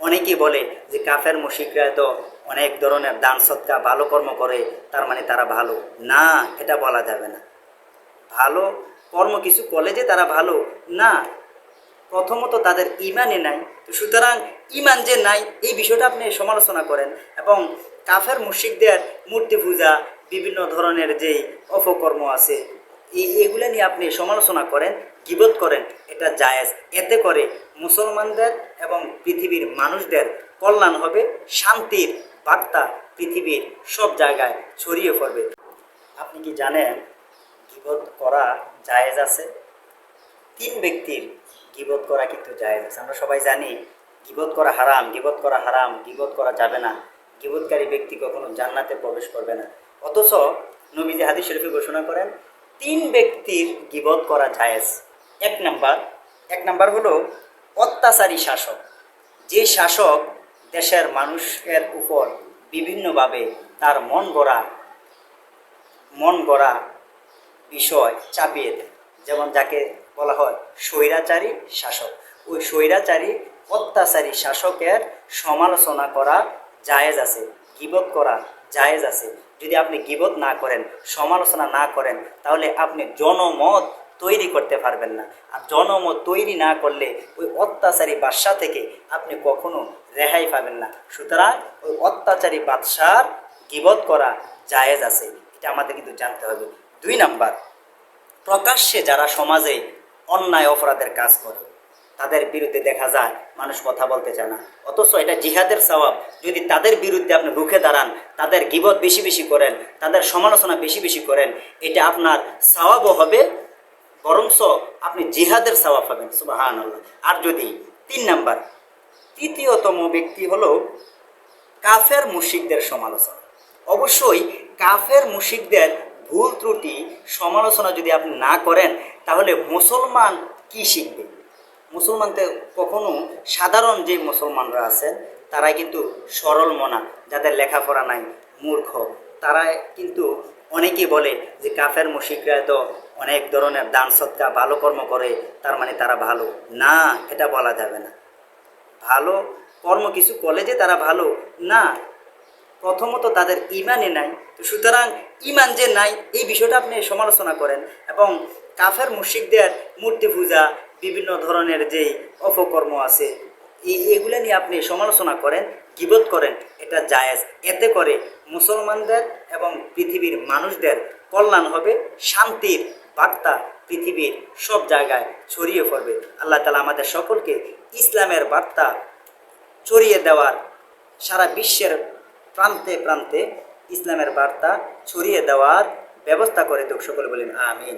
অনেকেই বলে যে কাফের মুশরিকরা তো অনেক ধরনের দান সৎকা ভালো কর্ম করে, তার মানে তারা ভালো না, এটা বলা যাবে না। ভালো কর্ম কিছু করলে যে তারা ভালো না, প্রথমত তাদের ইমানই নাই। তো সুতরাং ইমান যে নাই এই বিষয়টা আপনি সমালোচনা করেন, এবং কাফের মুশরিকদের মূর্তি পূজা, বিভিন্ন ধরনের যে অপকর্ম আছে এগুলো নিয়ে আপনি সমালোচনা করেন, গীবত করেন, এটা জায়েজ। এতে করে মুসলমানদের এবং পৃথিবীর মানুষদের কল্যাণ হবে, শান্তির বার্তা পৃথিবীর সব জায়গায় ছড়িয়ে পড়বে। আপনি কি জানেন গীবত করা জায়েজ আছে? তিন ব্যক্তির গীবত করা কিন্তু জায়েজ আছে। আমরা সবাই জানি গীবত করা হারাম, গীবত করা হারাম, গীবত করা যাবে না, গীবতকারী ব্যক্তি কখনো জান্নাতে প্রবেশ করবে না। অথচ নবীজি হাদিস শরীফে ঘোষণা করেন তিন ব্যক্তির গীবত করা জায়েজ। এক নাম্বার হলো অত্যাচারী শাসক। যে শাসক দেশের মানুষের উপর বিভিন্নভাবে তার মন গড়া বিষয় চাপিয়ে দেয়, যেমন যাকে বলা হয় স্বৈরাচারী শাসক। ওই স্বৈরাচারী অত্যাচারী শাসকের সমালোচনা করা জায়েজ আছে, গীবত করা জায়েজ আছে। যদি আপনি গীবত না করেন, সমালোচনা না করেন, তাহলে আপনি জনমত তৈরি করতে পারবেন না। আর জনমত তৈরি না করলে ওই অত্যাচারী বাদশা থেকে আপনি কখনো রেহাই পাবেন না। সুতরাং ওই অত্যাচারী বাদশার গীবত করা জায়েজ আছে, এটা আমাদের কিন্তু জানতে হবে। 2 নাম্বার, প্রকাশ্যে যারা সমাজে অন্যায় অপরাধের কাজ করে তাদের বিরুদ্ধে দেখা যায় মানুষ কথা বলতে চায় না, অথচ এটা জিহাদের সওয়াব। যদি তাদের বিরুদ্ধে আপনি রুখে দাঁড়ান, তাদের গীবত বেশি বেশি করেন, তাদের সমালোচনা বেশি বেশি করেন, এটা আপনার সওয়াবও হবে, বরঞ্চ আপনি জিহাদের সওয়াব পাবেন। সুবহানাল্লাহ। আর যদি 3 নাম্বার, তৃতীয়তম ব্যক্তি হলো কাফের মুশরিকদের সমালোচনা। অবশ্যই কাফের মুশরিকদের ভুল ত্রুটি সমালোচনা যদি আপনি না করেন, তাহলে মুসলমান কি শিখবে? মুসলমান তো কখনো, সাধারণ যে মুসলমানরা আছেন তারাই কিন্তু সরল মনা, যাদের লেখাপড়া নাই, মূর্খ, তারা কিন্তু অনেকেই বলে যে কাফের মুশরিকরা তো অনেক ধরনের দান সৎকা ভালো কর্ম করে, তার মানে তারা ভালো না, এটা বলা যাবে না। ভালো কর্ম কিছু করলে যে তারা ভালো না, প্রথমত তাদের ইমানই নাই। তো সুতরাং ইমান যে নাই এই বিষয়টা আপনি সমালোচনা করেন, এবং কাফের মুশরিকদের মূর্তি পূজা, বিভিন্ন ধরনের যে অপকর্ম আছে এগুলো নিয়ে আপনি সমালোচনা করেন, গীবত করেন, এটা জায়েজ। এতে করে মুসলমানদের এবং পৃথিবীর মানুষদের কল্যাণ হবে, শান্তির বার্তা পৃথিবীর সব জায়গায় ছড়িয়ে পড়বে। আল্লাহ তাআলা আমাদের সকলকে ইসলামের বার্তা ছড়িয়ে দেওয়ার, সারা বিশ্বের প্রান্তে প্রান্তে ইসলামের বার্তা ছড়িয়ে দেওয়ার ব্যবস্থা করে দেখ। সকলে বলেন আমিন।